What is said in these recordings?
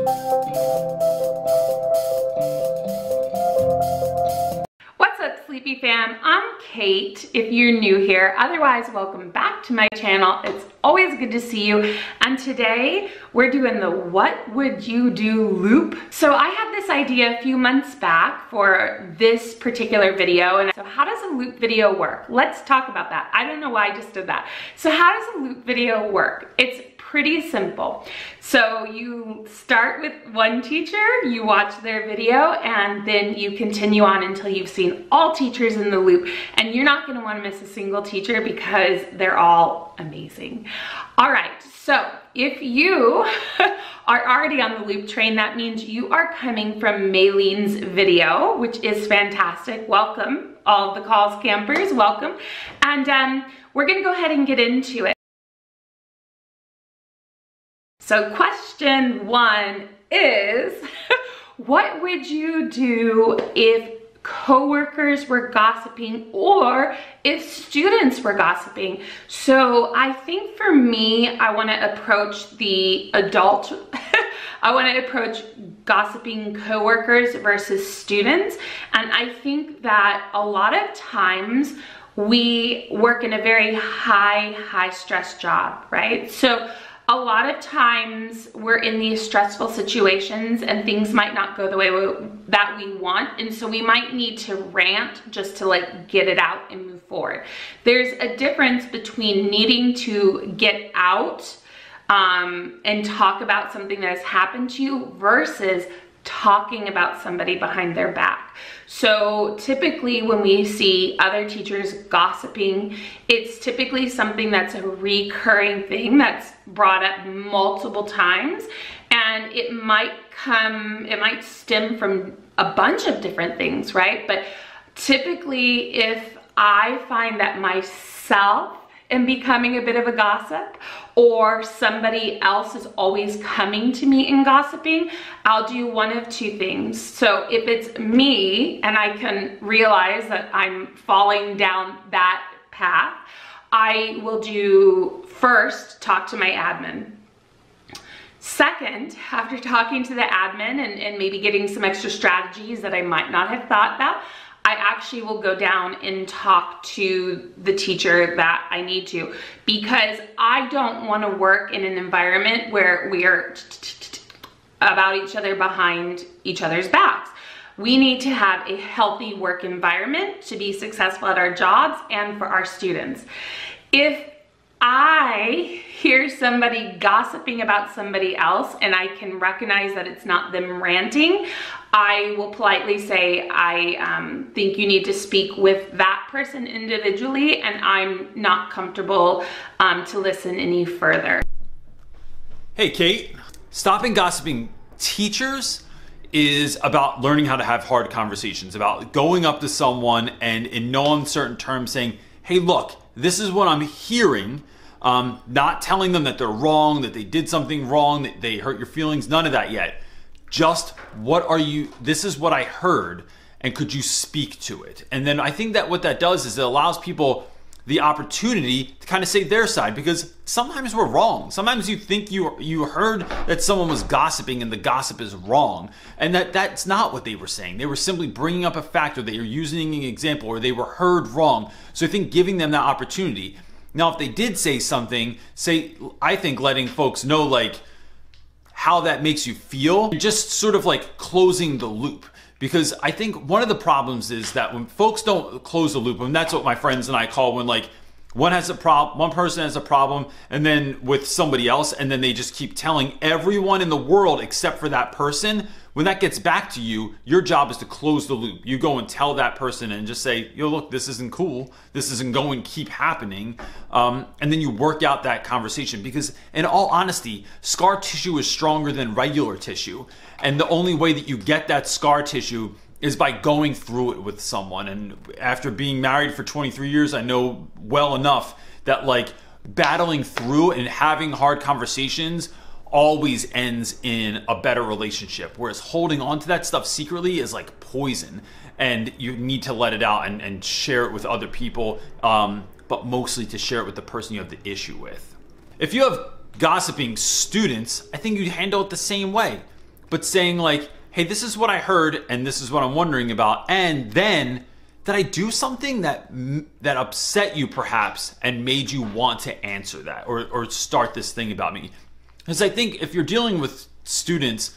What's up, Sleepy fam? I'm Kate, if you're new here. Otherwise, welcome back to my channel. It's always good to see you. And today we're doing the What Would You Do loop. So I had this idea a few months back for this particular video. And so how does a loop video work? Let's talk about that. I don't know why I just did that. So how does a loop video work? It's pretty simple. So you start with one teacher, you watch their video, and then you continue on until you've seen all teachers in the loop. And you're not gonna wanna miss a single teacher because they're all amazing. All right, so if you are already on the loop train, that means you are coming from Mayleen's video, which is fantastic. Welcome, all of the calls campers, welcome. And we're gonna go ahead and get into it. So question one is, what would you do if coworkers were gossiping or if students were gossiping? So I think for me, I want to approach the adult, I want to approach gossiping coworkers versus students. And I think that a lot of times we work in a very high stress job, right? So a lot of times we're in these stressful situations and things might not go the way that we want. And so we might need to rant just to like get it out and move forward. There's a difference between needing to get out and talk about something that has happened to you versus talking about somebody behind their back. So typically when we see other teachers gossiping, it's typically something that's a recurring thing that's brought up multiple times, and it might stem from a bunch of different things, right? But typically if I find that myself am becoming a bit of a gossip, or somebody else is always coming to me and gossiping, I'll do one of two things. So if it's me and I can realize that I'm falling down that path, I will do first, talk to my admin. Second, after talking to the admin and maybe getting some extra strategies that I might not have thought about, I actually will go down and talk to the teacher that I need to, because I don't want to work in an environment where we are about each other behind each other's backs. We need to have a healthy work environment to be successful at our jobs and for our students. If I hear somebody gossiping about somebody else and I can recognize that it's not them ranting, I will politely say, I think you need to speak with that person individually, and I'm not comfortable to listen any further. Hey Kate, stopping gossiping teachers is about learning how to have hard conversations, about going up to someone and in no uncertain terms saying, hey look, this is what I'm hearing. Not telling them that they're wrong, that they did something wrong, that they hurt your feelings, none of that yet. Just this is what I heard, and could you speak to it? And then I think that what that does is it allows people the opportunity to kind of say their side, because sometimes we're wrong. Sometimes you think you heard that someone was gossiping and the gossip is wrong, and that's not what they were saying. They were simply bringing up a fact, or they were using an example, or they were heard wrong. So I think giving them that opportunity. Now, if they did say something, I think letting folks know like how that makes you feel, just sort of like closing the loop. Because I think one of the problems is that when folks don't close the loop, and that's what my friends and I call when like one person has a problem and then with somebody else, and then they just keep telling everyone in the world except for that person. When that gets back to you, your job is to close the loop. You go and tell that person and just say, yo, look, this isn't cool. This isn't going to keep happening. And then you work out that conversation, because in all honesty, scar tissue is stronger than regular tissue. And the only way that you get that scar tissue is by going through it with someone. And after being married for 23 years, I know well enough that like battling through and having hard conversations always ends in a better relationship, whereas holding on to that stuff secretly is like poison, and you need to let it out and share it with other people, but mostly to share it with the person you have the issue with. If you have gossiping students, I think you handle it the same way. but saying like, hey, this is what I heard and this is what I'm wondering about. And then did I do something that upset you perhaps and made you want to answer that or start this thing about me? Because I think if you're dealing with students,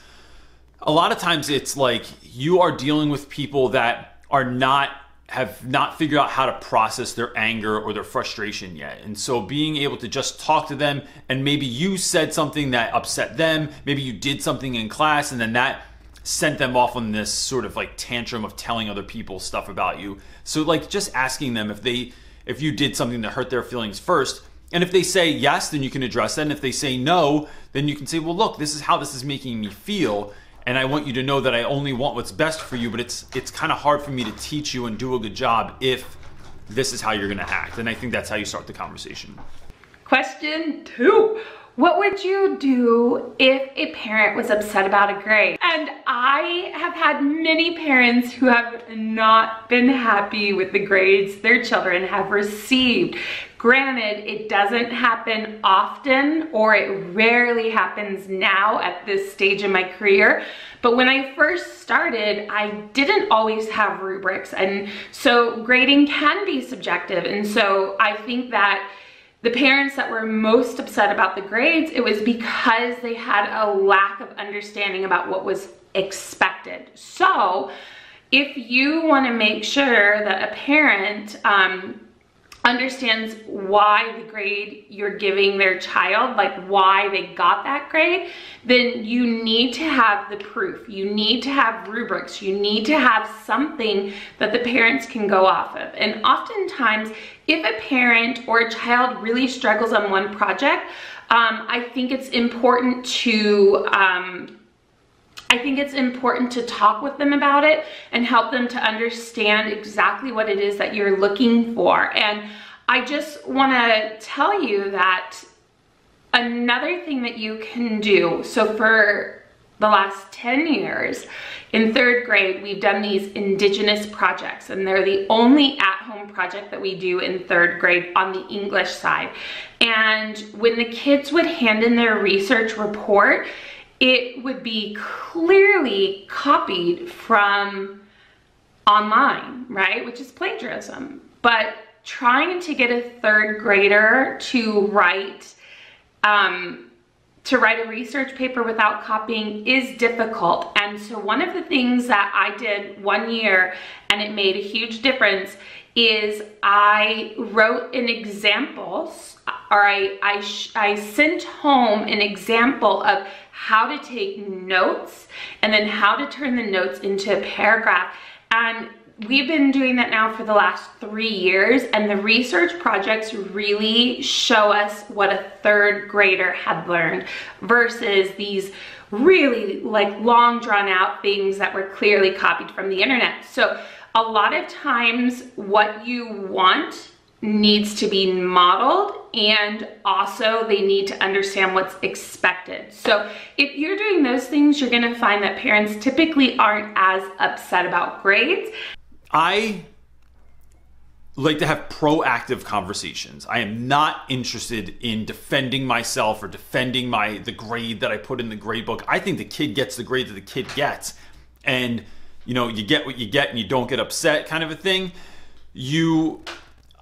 a lot of times it's like you are dealing with people that have not figured out how to process their anger or their frustration yet. And so being able to just talk to them, and maybe you said something that upset them, maybe you did something in class and then that sent them off on this sort of like tantrum of telling other people stuff about you. So like just asking them if you did something that hurt their feelings first. And if they say yes, then you can address that. And if they say no, then you can say, well, look, this is how this is making me feel. And I want you to know that I only want what's best for you, but it's kind of hard for me to teach you and do a good job if this is how you're gonna act. And I think that's how you start the conversation. Question 2. What would you do if a parent was upset about a grade? And I have had many parents who have not been happy with the grades their children have received. Granted, it doesn't happen often, or it rarely happens now at this stage in my career. But when I first started, I didn't always have rubrics. And so grading can be subjective. And so I think that the parents that were most upset about the grades, it was because they had a lack of understanding about what was expected. So if you want to make sure that a parent understands why the grade you're giving their child, like why they got that grade, then you need to have the proof. You need to have rubrics. You need to have something that the parents can go off of. And oftentimes, if a parent or a child really struggles on one project, I think it's important to talk with them about it and help them to understand exactly what it is that you're looking for. And I just want to tell you that another thing that you can do, so for the last 10 years in 3rd grade, we've done these Indigenous projects, and they're the only at-home project that we do in 3rd grade on the English side. And when the kids would hand in their research report, it would be clearly copied from online, right? Which is plagiarism. But trying to get a 3rd grader to write a research paper without copying is difficult. And so one of the things that I did one year, and it made a huge difference, is I wrote an example, or I sent home an example of how to take notes and then how to turn the notes into a paragraph. And we've been doing that now for the last 3 years, and the research projects really show us what a 3rd grader had learned versus these really like long drawn out things that were clearly copied from the internet. So a lot of times what you want needs to be modeled, and also they need to understand what's expected. So if you're doing those things, you're gonna find that parents typically aren't as upset about grades. I like to have proactive conversations. I am not interested in defending myself or defending the grade that I put in the grade book. I think the kid gets the grade that the kid gets, and you know, you get what you get and you don't get upset, kind of a thing.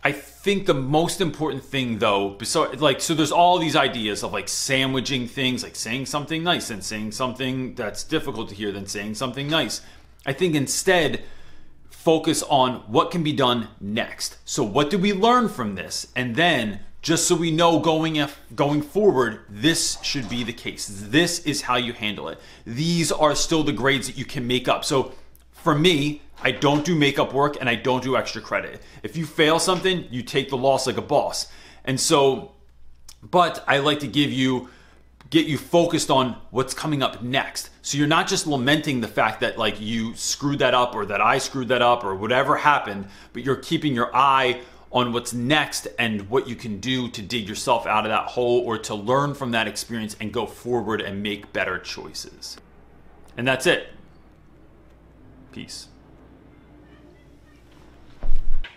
I think the most important thing though, so there's all these ideas of like sandwiching things, like saying something nice and saying something that's difficult to hear, then saying something nice. I think instead, focus on what can be done next. So what did we learn from this? And then just so we know going forward, this should be the case. This is how you handle it. These are still the grades that you can make up. So for me, I don't do makeup work and I don't do extra credit. If you fail something, you take the loss like a boss. And so, but I like to get you focused on what's coming up next. So you're not just lamenting the fact that like you screwed that up or that I screwed that up or whatever happened, but you're keeping your eye on what's next and what you can do to dig yourself out of that hole or to learn from that experience and go forward and make better choices. And that's it. Peace.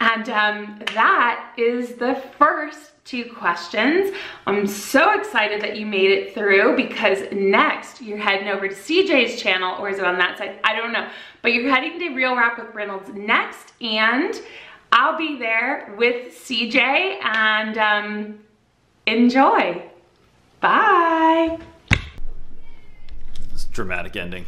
And that is the first 2 questions. I'm so excited that you made it through, because next you're heading over to CJ's channel, or is it on that side? I don't know. But you're heading to Real Rap with Reynolds next, and I'll be there with CJ, and enjoy. Bye. It's a dramatic ending.